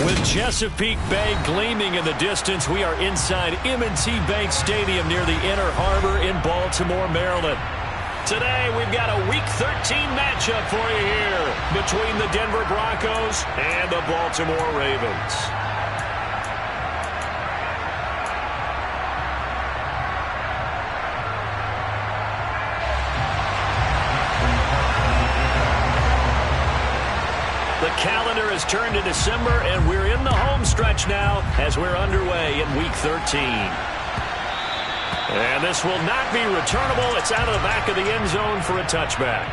With Chesapeake Bay gleaming in the distance, we are inside M&T Bank Stadium near the Inner Harbor in Baltimore, Maryland. Today, we've got a Week 13 matchup for you here between the Denver Broncos and the Baltimore Ravens. The calendar has turned to December, and we're in the home stretch now as we're underway in Week 13. And this will not be returnable. It's out of the back of the end zone for a touchback.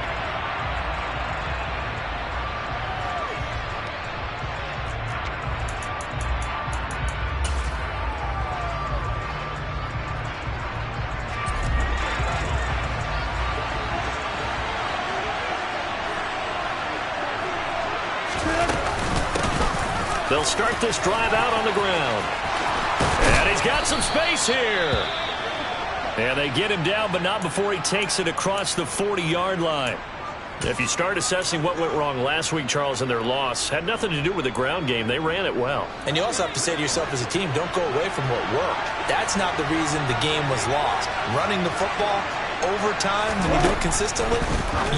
They'll start this drive out on the ground. And he's got some space here. And they get him down, but not before he takes it across the 40-yard line. If you start assessing what went wrong last week, Charles, in their loss, had nothing to do with the ground game. They ran it well. And you also have to say to yourself as a team, don't go away from what worked. That's not the reason the game was lost. Running the football over time, when you do it consistently,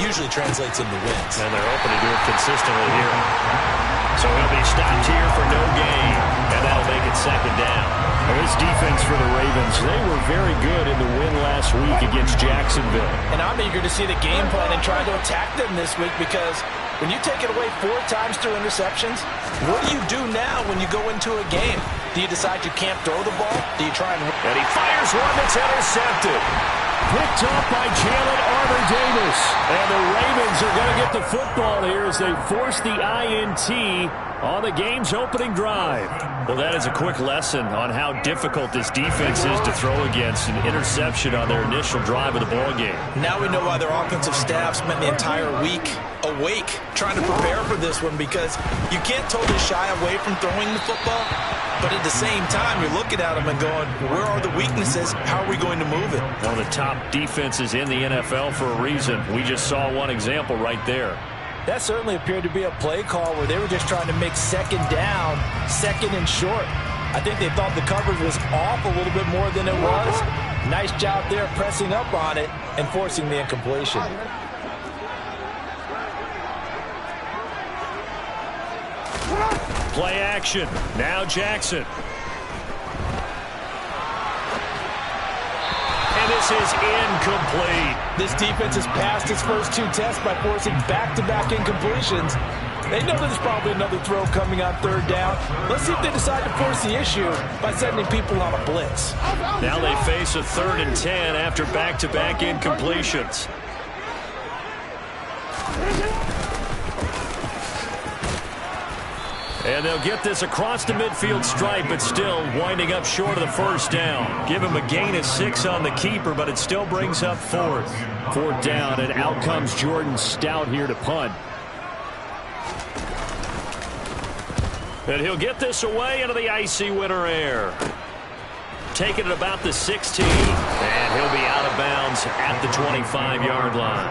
usually translates into wins. And they're open to do it consistently here. So he'll be stopped here for no gain, and that'll make it second down. Well, this defense for the Ravens, they were very good in the win last week against Jacksonville. And I'm eager to see the game plan and try to attack them this week, because when you take it away 4 times through interceptions, what do you do now when you go into a game? Do you decide you can't throw the ball? Do you try and... And he fires one that's intercepted. Picked up by Jalen Armour-Davis. And the Ravens are going to get the football here as they force the INT on the game's opening drive. Well, that is a quick lesson on how difficult this defense is to throw against. An interception on their initial drive of the ball game. Now we know why their offensive staff spent the entire week awake trying to prepare for this one, because you can't totally shy away from throwing the football, but at the same time you're looking at them and going, where are the weaknesses? How are we going to move it? One of the top defenses in the NFL for a reason. We just saw one example right there. That certainly appeared to be a play call where they were just trying to make second down, second and short. I think they thought the coverage was off a little bit more than it was. Nice job there pressing up on it and forcing the incompletion. Play action. Now Jackson. And this is incomplete. This defense has passed its first 2 tests by forcing back-to-back incompletions. They know there's probably another throw coming on 3rd down. Let's see if they decide to force the issue by sending people on a blitz. Now they face a 3rd and 10 after back-to-back incompletions. And they'll get this across the midfield stripe, but still winding up short of the first down. Give him a gain of 6 on the keeper, but it still brings up 4th. 4th down, and out comes Jordan Stout here to punt. And he'll get this away into the icy winter air. Taking it about the 16. And he'll be out of bounds at the 25-yard line.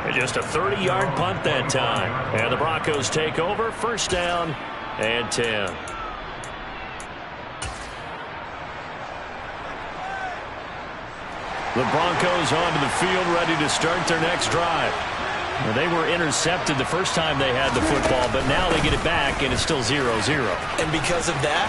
And just a 30-yard punt that time. And the Broncos take over, 1st down and 10. The Broncos onto the field, ready to start their next drive. Well, they were intercepted the first time they had the football, but now they get it back, and it's still 0-0. And because of that,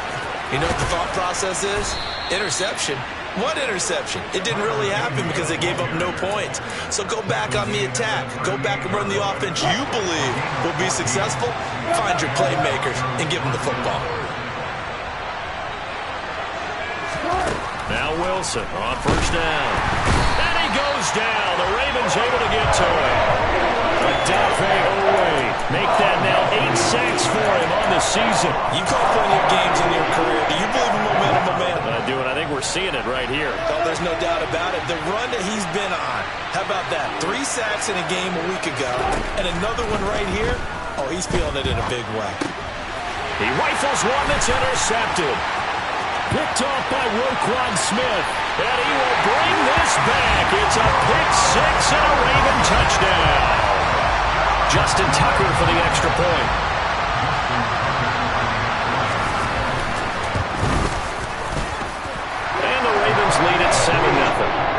you know what the thought process is? Interception. What interception? It didn't really happen because they gave up no points. So go back on the attack. Go back and run the offense you believe will be successful. Find your playmakers and give them the football. Now Wilson on 1st down. And he goes down. The Ravens able to get to him. Odafe Oweh make that now 8 sacks for him on the season. You've caught plenty of games in your career. Do you believe in momentum, my man? I do, and I think we're seeing it right here. Oh, there's no doubt about it. The run that he's been on. How about that? 3 sacks in a game a week ago. And another one right here. Oh, he's feeling it in a big way. He rifles one that's intercepted. Picked off by Roquan Smith. And he will bring this back. It's a pick 6 and a Raven touchdown. Justin Tucker for the extra point. Ravens lead at 7-0.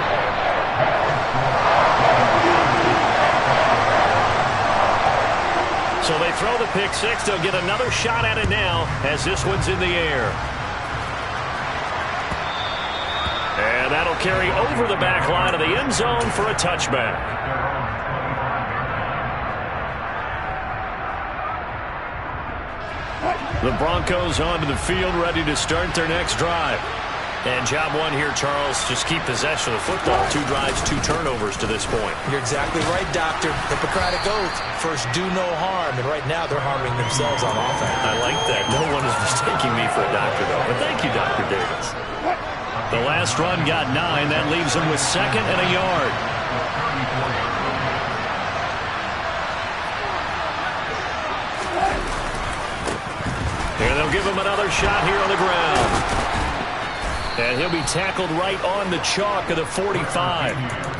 So they throw the pick six. They'll get another shot at it now as this one's in the air. And that'll carry over the back line of the end zone for a touchback. The Broncos onto the field, ready to start their next drive. And job one here, Charles, just keep possession of the football. 2 drives, 2 turnovers to this point. You're exactly right, Doctor. Hippocratic oath. First, do no harm. And right now, they're harming themselves on offense. I like that. No one is mistaking me for a doctor, though. But thank you, Dr. Davis. The last run got 9. That leaves them with 2nd and a yard. And they'll give him another shot here on the ground. And he'll be tackled right on the chalk of the 45.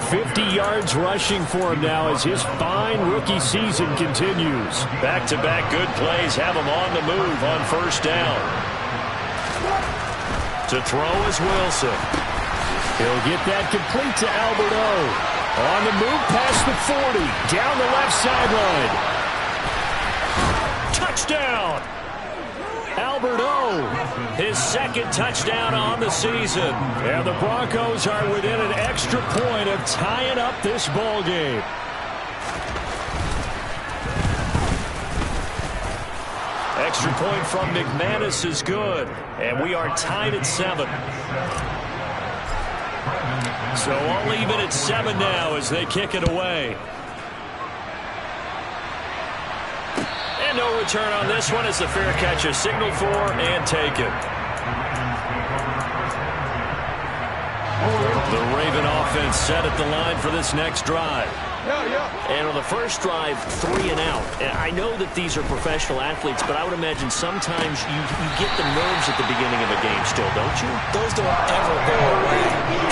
50 yards rushing for him now as his fine rookie season continues. Back-to-back good plays have him on the move on first down. To throw is Wilson. He'll get that complete to Albert O. On the move past the 40. Down the left sideline. Touchdown! Albert O, his 2nd touchdown on the season. And the Broncos are within an extra point of tying up this ball game. Extra point from McManus is good. And we are tied at 7. So I'll leave it at 7 now as they kick it away. And no return on this one as the fair catch is signaled for and taken. The Raven offense set at the line for this next drive. And on the first drive, 3 and out. And I know that these are professional athletes, but I would imagine sometimes you get the nerves at the beginning of a game still, don't you? Those don't ever go away.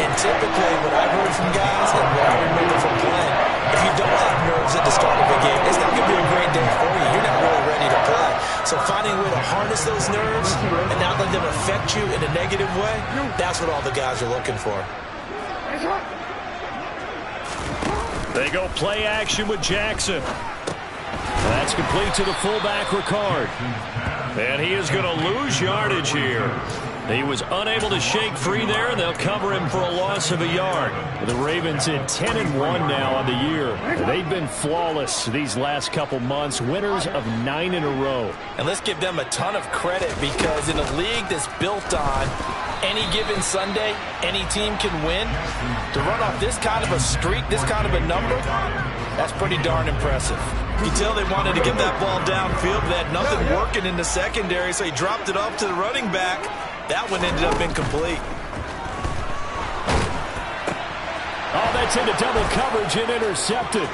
And typically what I've heard from guys and what I remember from playing, if you don't have nerves at the start of a game, it's not going to be a great day for you. You're not really ready to play. So finding a way to harness those nerves and not let them affect you in a negative way, that's what all the guys are looking for. They go play action with Jackson. That's complete to the fullback, Ricard. And he is going to lose yardage here. He was unable to shake free there, and they'll cover him for a loss of a yard. The Ravens at 10-1 now on the year. They've been flawless these last couple months, winners of 9 in a row. And let's give them a ton of credit because in a league that's built on any given Sunday, any team can win. To run off this kind of a streak, this kind of a number, that's pretty darn impressive. You tell they wanted to get that ball downfield. They had nothing working in the secondary, so he dropped it off to the running back. That one ended up incomplete. Oh, that's into double coverage and intercepted.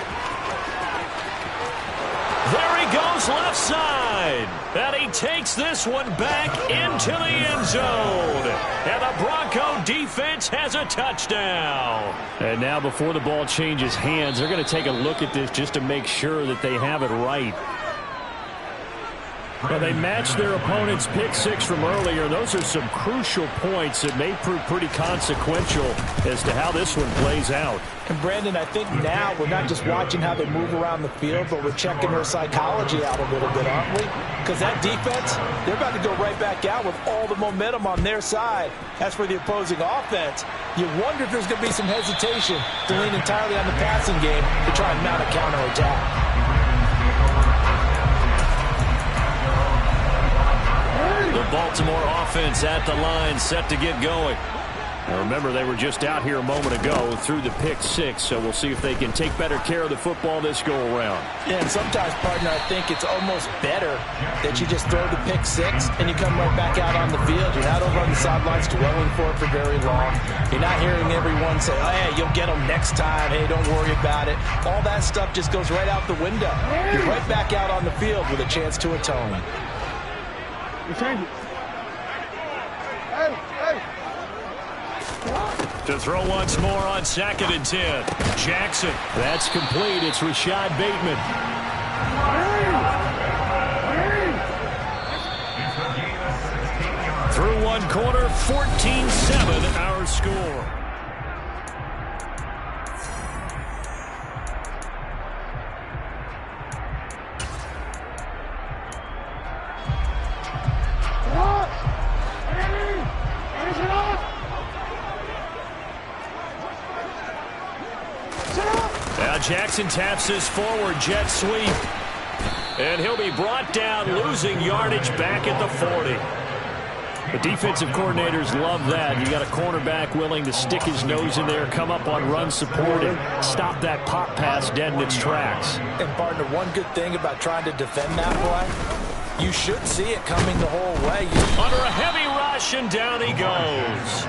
There he goes left side. And he takes this one back into the end zone. And the Bronco defense has a touchdown. And now before the ball changes hands, they're going to take a look at this just to make sure that they have it right. Well, they matched their opponent's pick six from earlier. Those are some crucial points that may prove pretty consequential as to how this one plays out. And Brandon, I think now we're not just watching how they move around the field, but we're checking their psychology out a little bit, aren't we? Because that defense, they're about to go right back out with all the momentum on their side. As for the opposing offense, you wonder if there's going to be some hesitation to lean entirely on the passing game to try and mount a counterattack. The Baltimore offense at the line, set to get going. Now remember, they were just out here a moment ago through the pick six, so we'll see if they can take better care of the football this go-around. Yeah, and sometimes, partner, I think it's almost better that you just throw the pick six and you come right back out on the field. You're not over on the sidelines dwelling for it for very long. You're not hearing everyone say, oh, hey, you'll get them next time. Hey, don't worry about it. All that stuff just goes right out the window. You're right back out on the field with a chance to atone. To throw once more on 2nd and 10. Jackson. That's complete. It's Rashad Bateman. Through one quarter, 14-7 our score. Now Jackson taps his forward jet sweep. And he'll be brought down, losing yardage back at the 40. The defensive coordinators love that. You got a cornerback willing to stick his nose in there, come up on run support, and stop that pop pass dead in its tracks. And, partner, one good thing about trying to defend that play, you should see it coming the whole way. Under a heavy rush, and down he goes.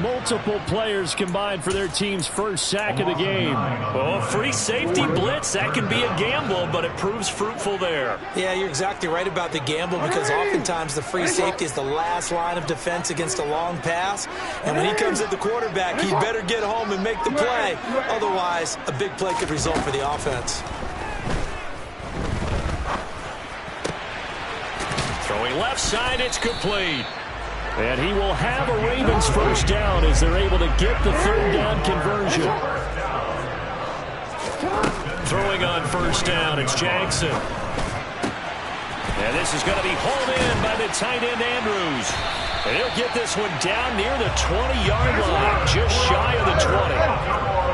Multiple players combined for their team's first sack of the game. Oh, free safety blitz. That can be a gamble, but it proves fruitful there. Yeah, you're exactly right about the gamble, because oftentimes the free safety is the last line of defense against a long pass. And when he comes at the quarterback, he better get home and make the play. Otherwise, a big play could result for the offense. Throwing left side, it's complete. And he will have a Ravens first down as they're able to get the third down conversion. Throwing on first down, it's Jackson. And this is going to be hauled in by the tight end Andrews. And he'll get this one down near the 20-yard line, just shy of the 20.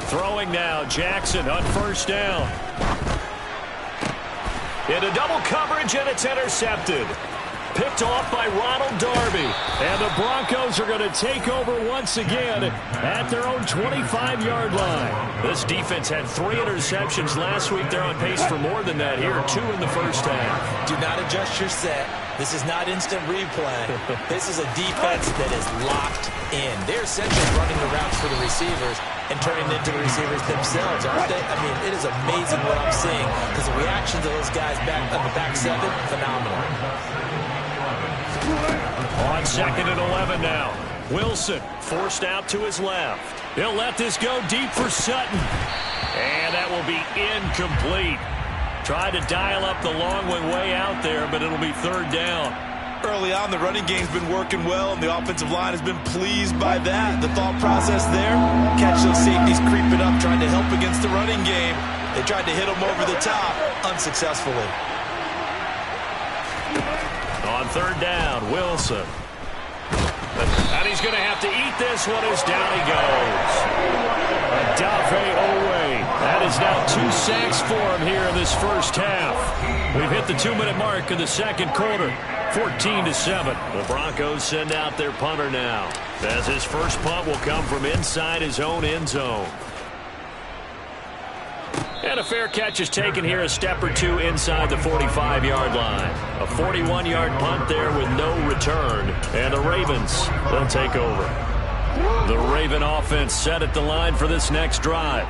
Throwing now, Jackson on first down. Into double coverage, and it's intercepted. Picked off by Ronald Darby. And the Broncos are going to take over once again at their own 25-yard line. This defense had 3 interceptions last week. They're on pace for more than that here, 2 in the first half. Do not adjust your set. This is not instant replay. This is a defense that is locked in. They're essentially running the routes for the receivers and turning it into the receivers themselves, aren't they? I mean, it is amazing what I'm seeing, because the reaction to those guys back on the back 7, phenomenal. On 2nd and 11 now. Wilson forced out to his left. He'll let this go deep for Sutton. And that will be incomplete. Tried to dial up the long one way out there, but it'll be third down. Early on, the running game's been working well, and the offensive line has been pleased by that. The thought process there, catch those safeties creeping up, trying to help against the running game. They tried to hit them over the top, unsuccessfully. On third down, Wilson. And he's going to have to eat this one as down he goes. Odafe Oweh. That is now 2 sacks for him here in this first half. We've hit the 2-minute mark in the second quarter. 14-7. The Broncos send out their punter now, as his first punt will come from inside his own end zone. And a fair catch is taken here, a step or 2 inside the 45-yard line. A 41-yard punt there with no return. And the Ravens, they'll take over. The Raven offense set at the line for this next drive.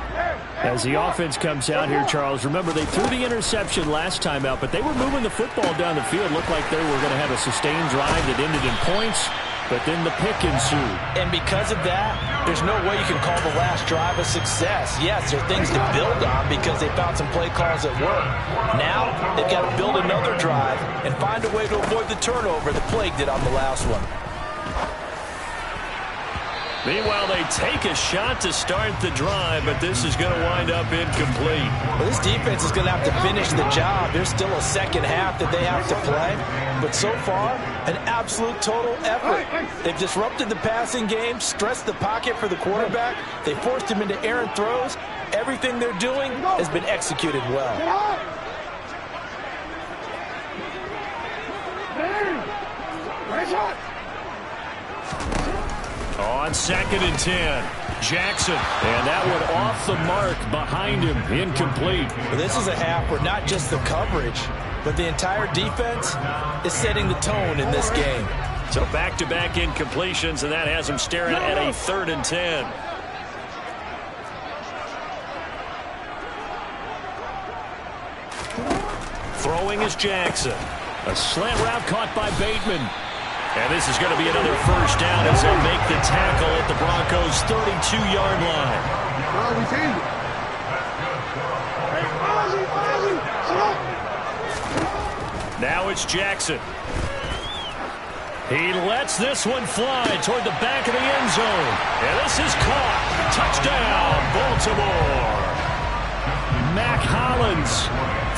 As the offense comes out here, Charles, remember they threw the interception last time out, but they were moving the football down the field. Looked like they were going to have a sustained drive that ended in points. But then the pick ensued. And because of that, there's no way you can call the last drive a success. Yes, there are things to build on because they found some play calls that work. Now, they've got to build another drive and find a way to avoid the turnover that plagued it on the last one. Meanwhile, they take a shot to start the drive, but this is going to wind up incomplete. Well, this defense is going to have to finish the job. There's still a second half that they have to play. But so far, an absolute total effort. They've disrupted the passing game, stressed the pocket for the quarterback. They forced him into errant throws. Everything they're doing has been executed well. On 2nd and 10, Jackson. And that one off the mark behind him, incomplete. Well, this is a half where not just the coverage, but the entire defense is setting the tone in this game. So back-to-back incompletions, and that has him staring at a 3rd and 10. Throwing is Jackson. A slant route caught by Bateman. And this is going to be another first down as they'll make the tackle at the Broncos' 32-yard line. Now it's Jackson. He lets this one fly toward the back of the end zone. And this is caught. Touchdown, Baltimore. Mac Hollins,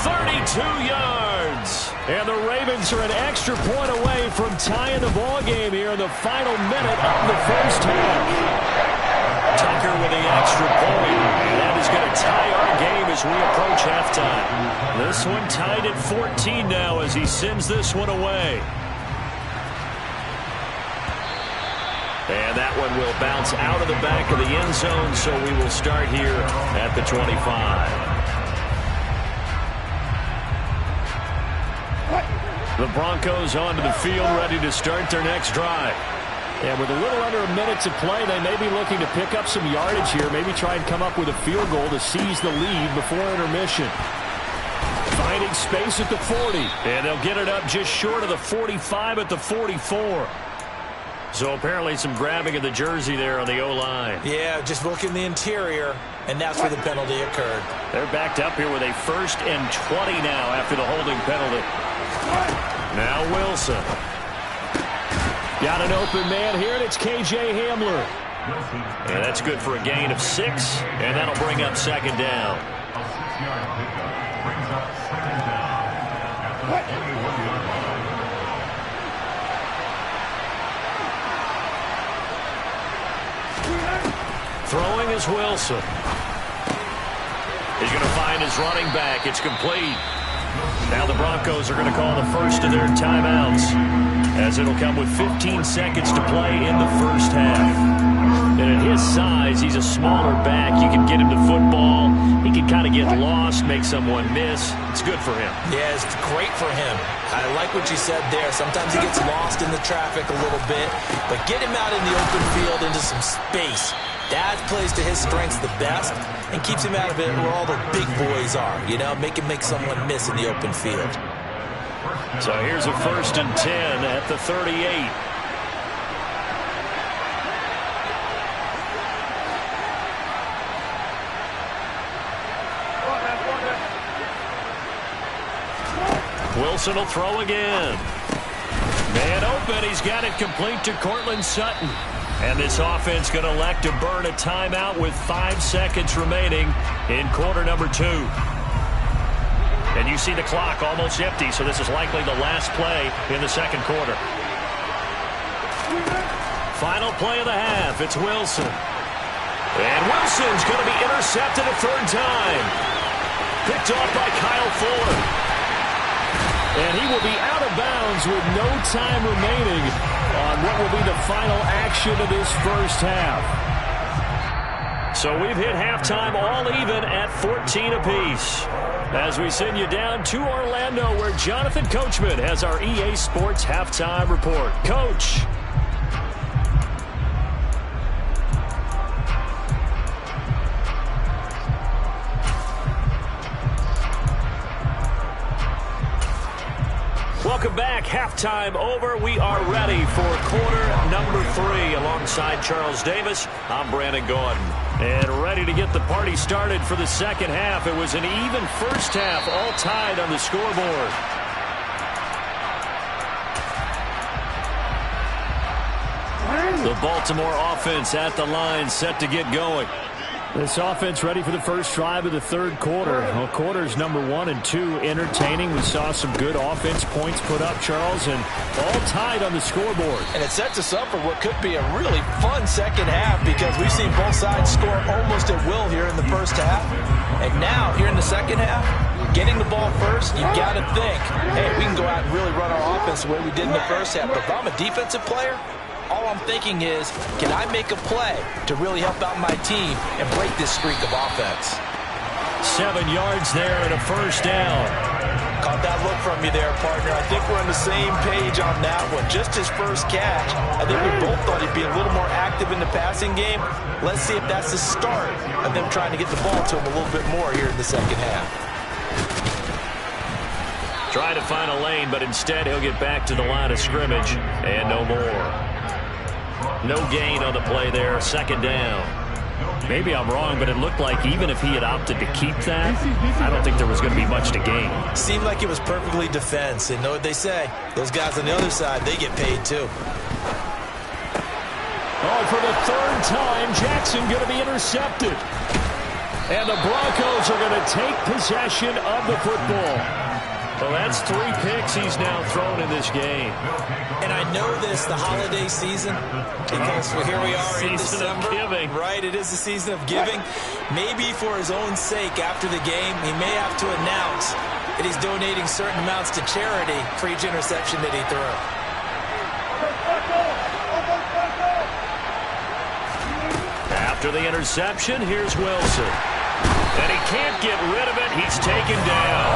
32 yards. And the Ravens are an extra point away from tying the ball game here in the final minute of the first half. Tucker with the extra point. And that is going to tie our game as we approach halftime. This one tied at 14 now as he sends this one away. And that one will bounce out of the back of the end zone, so we will start here at the 25. The Broncos onto the field, ready to start their next drive. And with a little under a minute to play, they may be looking to pick up some yardage here, maybe try and come up with a field goal to seize the lead before intermission. Finding space at the 40, and they'll get it up just short of the 45 at the 44. So apparently some grabbing of the jersey there on the O-line. Yeah, just look in the interior, and that's where the penalty occurred. They're backed up here with a 1st and 20 now after the holding penalty. Now Wilson. Got an open man here, and it's K.J. Hamler. And that's good for a gain of 6, and that'll bring up 2nd down. Throwing is Wilson. He's going to find his running back. It's complete. Now the Broncos are going to call the first of their timeouts, as it'll come with 15 seconds to play in the first half. And at his size, he's a smaller back. You can get him to football. He can kind of get lost, make someone miss. It's good for him. Yeah, it's great for him. I like what you said there. Sometimes he gets lost in the traffic a little bit, but get him out in the open field into some space. That plays to his strengths the best and keeps him out of it where all the big boys are. You know, make him make someone miss in the open field. So here's a 1st and 10 at the 38. Wilson will throw again. Man open. He's got it complete to Courtland Sutton. And this offense going to elect to burn a timeout with 5 seconds remaining in quarter number 2. And you see the clock almost empty, so this is likely the last play in the second quarter. Final play of the half. It's Wilson. And Wilson's going to be intercepted a 3rd time. Picked off by Kyle Fuller. And he will be out of bounds with no time remaining on what will be the final action of this first half. So we've hit halftime all even at 14 apiece. As we send you down to Orlando, where Jonathan Coachman has our EA Sports Halftime Report. Coach. Welcome back. Halftime over. We are ready for quarter number 3. Alongside Charles Davis, I'm Brandon Gordon. And ready to get the party started for the second half. It was an even first half, all tied on the scoreboard. The Baltimore offense at the line, set to get going. This offense ready for the first drive of the third quarter. Well, quarters number 1 and 2 entertaining. We saw some good offense points put up, Charles, and all tied on the scoreboard. And it sets us up for what could be a really fun second half, because we've seen both sides score almost at will here in the first half. And now, here in the second half, getting the ball first, you've got to think, hey, we can go out and really run our offense the way we did in the first half. But if I'm a defensive player, all I'm thinking is, can I make a play to really help out my team and break this streak of offense? 7 yards there and a first down. Caught that look from you there, partner. I think we're on the same page on that one. Just his first catch. I think we both thought he'd be a little more active in the passing game. Let's see if that's the start of them trying to get the ball to him a little bit more here in the second half. Trying to find a lane, but instead he'll get back to the line of scrimmage and no more. No gain on the play there. Second down. Maybe I'm wrong, but it looked like even if he had opted to keep that, I don't think there was going to be much to gain. Seemed like it was perfectly defense. And know what they say? Those guys on the other side, they get paid too. Oh, for the third time, Jackson going to be intercepted. And the Broncos are going to take possession of the football. Well, that's 3 picks he's now thrown in this game. And I know this, the holiday season, because here we are in December. Season of giving. Right, it is the season of giving. Maybe for his own sake after the game, he may have to announce that he's donating certain amounts to charity for each interception that he threw. After the interception, here's Wilson. And he can't get rid of it. He's taken down.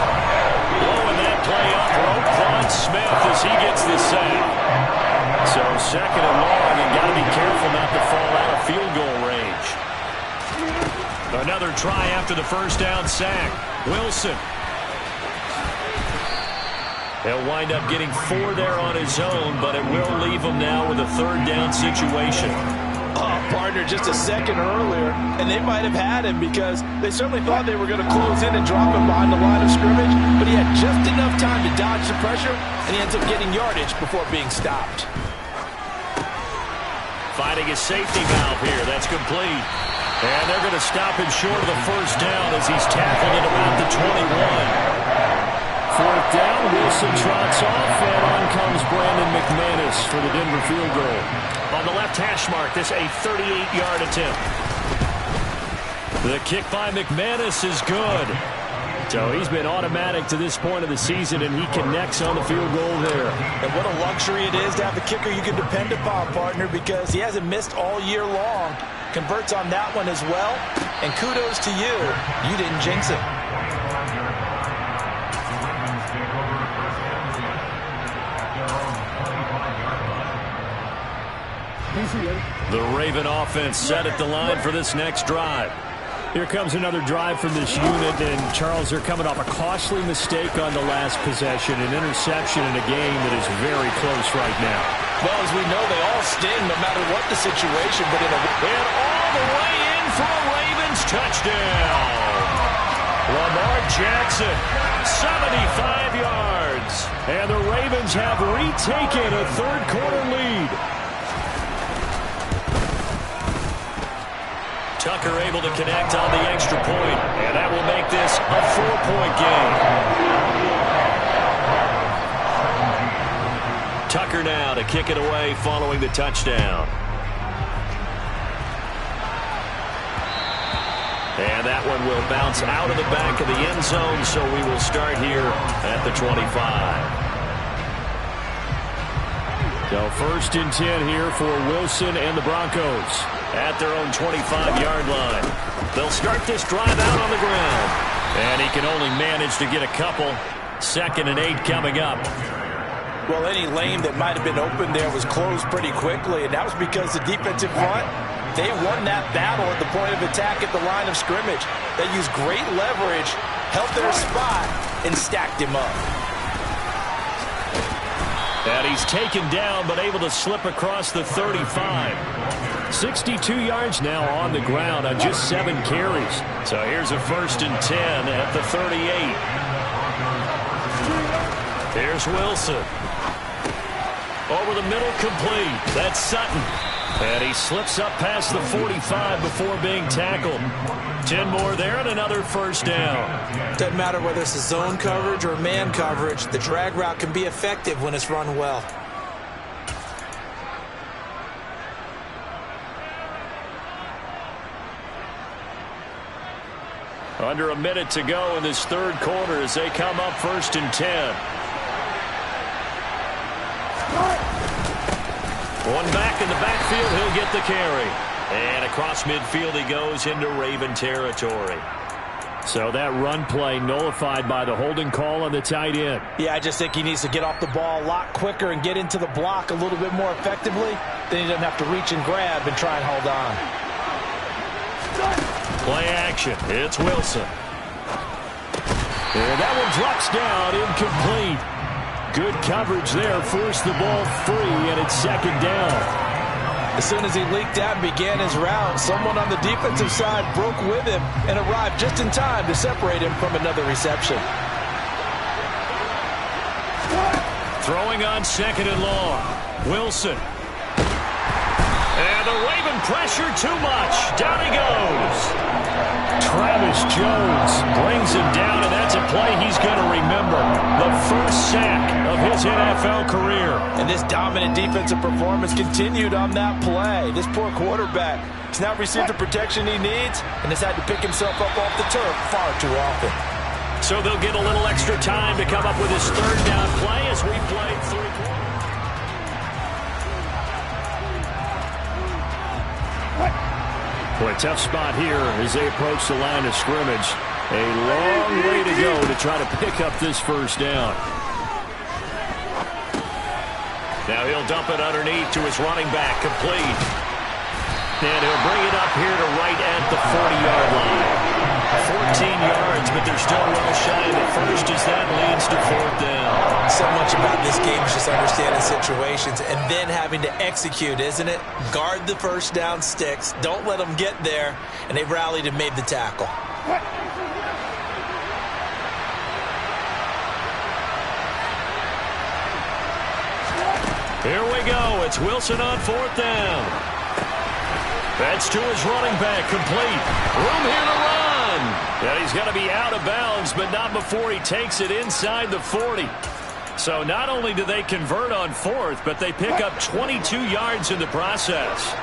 Blowing that play up for Roquan Smith as he gets the sack. So second and long, you got to be careful not to fall out of field goal range. Another try after the first down sack. Wilson. He'll wind up getting 4 there on his own, but it will leave him now with a third down situation. Partner just a second earlier, and they might have had him because they certainly thought they were going to close in and drop him behind the line of scrimmage, but he had just enough time to dodge the pressure, and he ends up getting yardage before being stopped. Finding a safety valve here. That's complete. And they're going to stop him short of the first down as he's tackled at about the 21. Fourth down, Wilson trots off, and on comes Brandon McManus for the Denver field goal. On the left hash mark, this a 38-yard attempt. The kick by McManus is good. So he's been automatic to this point of the season, and he connects on the field goal there. And what a luxury it is to have a kicker you can depend upon, partner, because he hasn't missed all year long. Converts on that one as well. And kudos to you. You didn't jinx it. The Raven offense set at the line for this next drive. Here comes another drive from this unit, and Charles, they're coming off a costly mistake on the last possession, an interception in a game that is very close right now. Well, as we know, they all sting no matter what the situation, but and all the way in for a Ravens touchdown. Lamar Jackson, 75 yards. And the Ravens have retaken a third-quarter lead. Tucker able to connect on the extra point, and that will make this a 4-point game. Tucker now to kick it away following the touchdown. And that one will bounce out of the back of the end zone, so we will start here at the 25. So first and 10 here for Wilson and the Broncos at their own 25-yard line. They'll start this drive out on the ground. And he can only manage to get a couple. 2nd and 8 coming up. Well, any lane that might have been open there was closed pretty quickly, and that was because the defensive front, they won that battle at the point of attack at the line of scrimmage. They used great leverage, held their spot, and stacked him up. And he's taken down, but able to slip across the 35. 62 yards now on the ground on just 7 carries. So here's a 1st and 10 at the 38. Here's Wilson. Over the middle, complete. That's Sutton. And he slips up past the 45 before being tackled. 10 more there and another first down. Doesn't matter whether it's a zone coverage or man coverage, the drag route can be effective when it's run well. Under a minute to go in this third quarter as they come up 1st and 10. One back in the backfield, he'll get the carry. And across midfield he goes into Raven territory. So that run play nullified by the holding call on the tight end. Yeah, I just think he needs to get off the ball a lot quicker and get into the block a little bit more effectively. Then he doesn't have to reach and grab and try and hold on. Play action. It's Wilson. And that one drops down, incomplete. Good coverage there, forced the ball free, and it's second down. As soon as he leaked out and began his route, someone on the defensive side broke with him and arrived just in time to separate him from another reception. Throwing on second and long. Wilson. And the Raven pressure too much. Down he goes. Travis Jones brings him down, and that's a play he's going to remember. The first sack of his NFL career. And this dominant defensive performance continued on that play. This poor quarterback has now received the protection he needs and has had to pick himself up off the turf far too often. So they'll get a little extra time to come up with his third down play as we play through. Boy, tough spot here as they approach the line of scrimmage. A long way to go to try to pick up this first down. Now he'll dump it underneath to his running back, complete. And he'll bring it up here to right at the 40-yard line. 14 yards, but they're still well shy of the first as that leads to fourth down. So much about this game is just understanding situations and then having to execute, isn't it? Guard the first down sticks. Don't let them get there. And they rallied and made the tackle. Here we go. It's Wilson on fourth down. That's to his running back, complete. Room here to run. And he's going to be out of bounds, but not before he takes it inside the 40. So not only do they convert on fourth, but they pick up 22 yards in the process.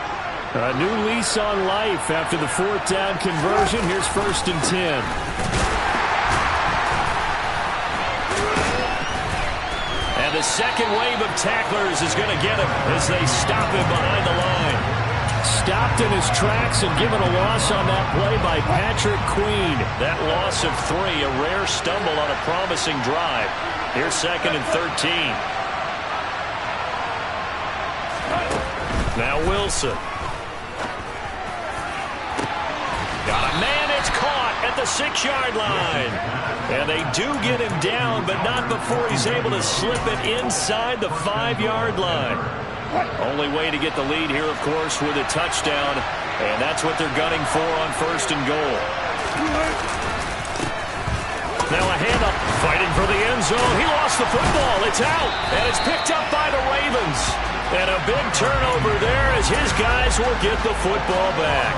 A new lease on life after the fourth down conversion. Here's first and 10. And the second wave of tacklers is going to get him as they stop him behind the line. Stopped in his tracks and given a loss on that play by Patrick Queen. That loss of 3, a rare stumble on a promising drive. Here's second and 13. Now Wilson. Got a man, it's caught at the 6-yard line. And they do get him down, but not before he's able to slip it inside the 5-yard line. Only way to get the lead here, of course, with a touchdown. And that's what they're gunning for on first and goal. Now a handoff, fighting for the end zone. He lost the football. It's out, and it's picked up by the Ravens. And a big turnover there as his guys will get the football back.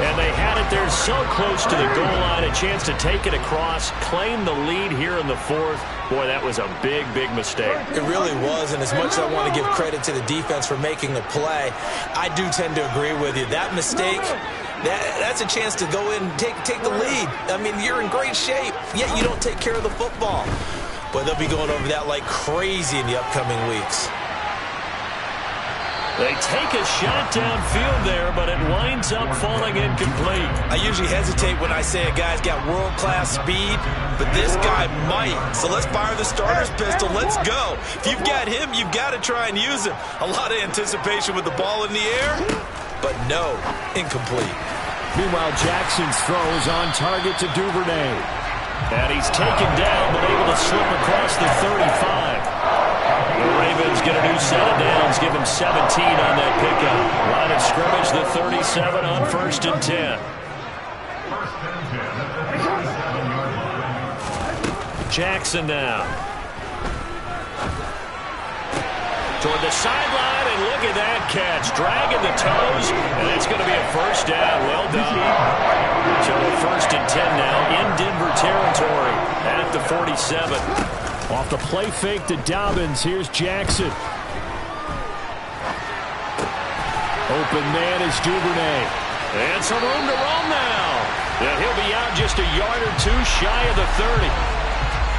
And they had it there so close to the goal line, a chance to take it across, claim the lead here in the fourth. Boy, that was a big, big mistake. It really was, and as much as I want to give credit to the defense for making the play, I do tend to agree with you. That mistake, that's a chance to go in and take the lead. I mean, you're in great shape, yet you don't take care of the football. But they'll be going over that like crazy in the upcoming weeks. They take a shot downfield there, but it winds up falling incomplete. I usually hesitate when I say a guy's got world-class speed, but this guy might. So let's fire the starter's pistol. Let's go. If you've got him, you've got to try and use him. A lot of anticipation with the ball in the air, but no, incomplete. Meanwhile, Jackson's throw is on target to Duvernay. And he's taken down, but able to slip across the 35. The Ravens get a new set of downs, give him 17 on that pickup. Line of scrimmage, the 37 on first and 10. Jackson now. Toward the sideline, and look at that catch. Dragging the toes, and it's going to be a first down. Well done. So first and 10 now in Denver territory at the 47. Off the play fake to Dobbins. Here's Jackson. Open man is Duvernay. And some room to roam now. And he'll be out just a yard or two shy of the 30.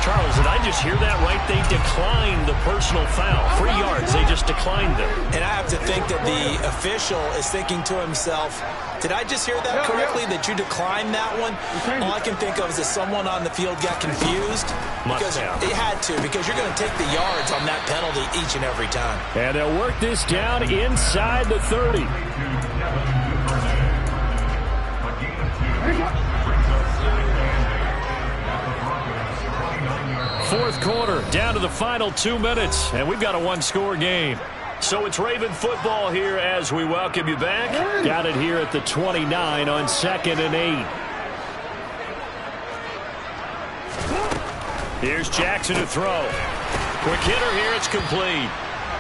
Charles, did I just hear that right? They declined the personal foul. 3 yards, they just declined them. And I have to think that the official is thinking to himself, did I just hear that correctly, that you declined that one? All I can think of is that someone on the field got confused. Because it had to, because you're going to take the yards on that penalty each and every time. And they'll work this down inside the 30. fourth quarter, down to the final 2 minutes, and we've got a one-score game. So it's Raven football here as we welcome you back. Got it here at the 29 on 2nd and 8. Here's Jackson to throw. Quick hitter here, it's complete.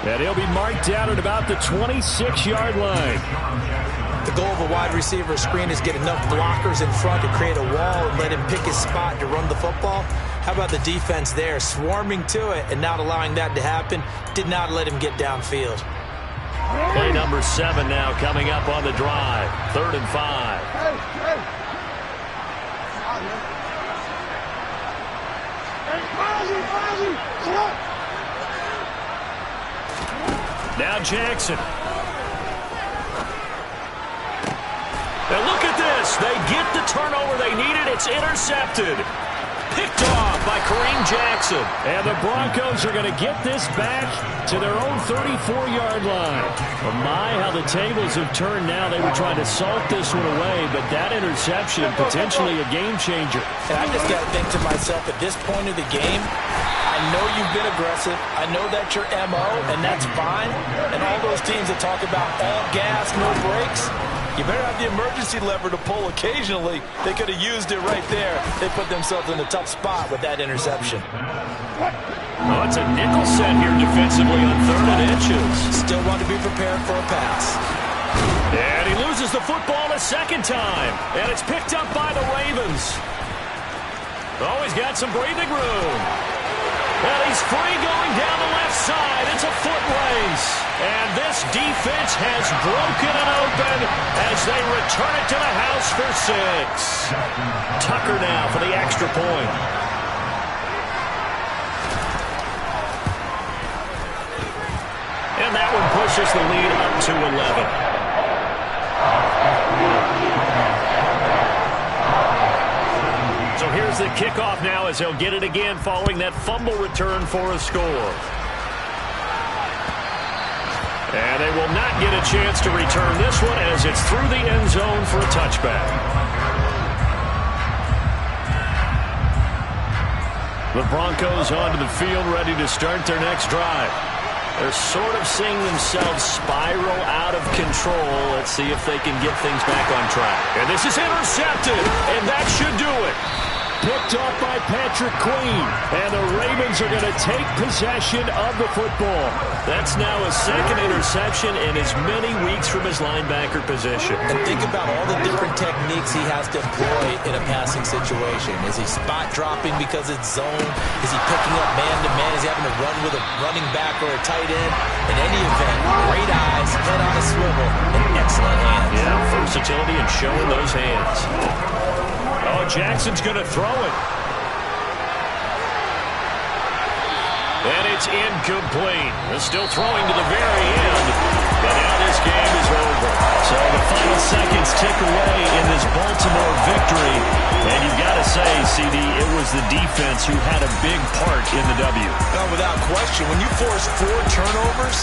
And he'll be marked down at about the 26-yard line. The goal of a wide receiver screen is get enough blockers in front to create a wall and let him pick his spot to run the football. How about the defense there, swarming to it and not allowing that to happen? Did not let him get downfield. Play number 7 now coming up on the drive. 3rd and 5. Now Jackson. And look at this. They get the turnover they needed. It's intercepted. Picked off by Kareem Jackson. And the Broncos are going to get this back to their own 34-yard line. Oh my, how the tables have turned now. They were trying to salt this one away, but that interception, potentially a game changer. And I just got to think to myself, at this point of the game, I know you've been aggressive. I know that's your MO, and that's fine. And all those teams that talk about all gas, no brakes, you better have the emergency lever to pull occasionally. They could have used it right there. They put themselves in a tough spot with that interception. Oh, it's a nickel set here defensively on 3rd and inches. Still want to be prepared for a pass. And he loses the football a second time. And it's picked up by the Ravens. Oh, he's got some breathing room. And he's free going down the left side. It's a foot race. And this defense has broken it open as they return it to the house for 6. Tucker now for the extra point. And that one pushes the lead up to 11. So here's the kickoff now as he'll get it again following that fumble return for a score. And they will not get a chance to return this one as it's through the end zone for a touchback. The Broncos onto the field ready to start their next drive. They're sort of seeing themselves spiral out of control. Let's see if they can get things back on track. And this is intercepted, and that should do it. Picked off by Patrick Queen, and the Ravens are going to take possession of the football. That's now a second interception in as many weeks from his linebacker position. And think about all the different techniques he has to employ in a passing situation. Is he spot dropping because it's zone? Is he picking up man-to-man? Is he having to run with a running back or a tight end? In any event, great eyes, head on a swivel, and excellent hands. Yeah, versatility and showing those hands. Oh, Jackson's going to throw it. And it's incomplete. They're still throwing to the very end. But now this game is over. So the final seconds tick away in this Baltimore victory. And you've got to say, CD, it was the defense who had a big part in the W. No, without question. When you force 4 turnovers,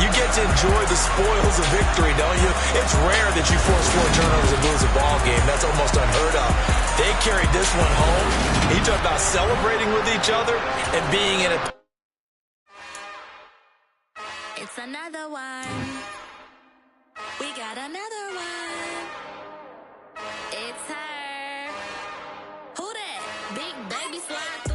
you get to enjoy the spoils of victory, don't you? It's rare that you force 4 turnovers and lose a ball game. That's almost unheard of. They carried this one home. He talked about celebrating with each other and being in a... It's another one. We got another one. It's her. Who that? Big baby slide.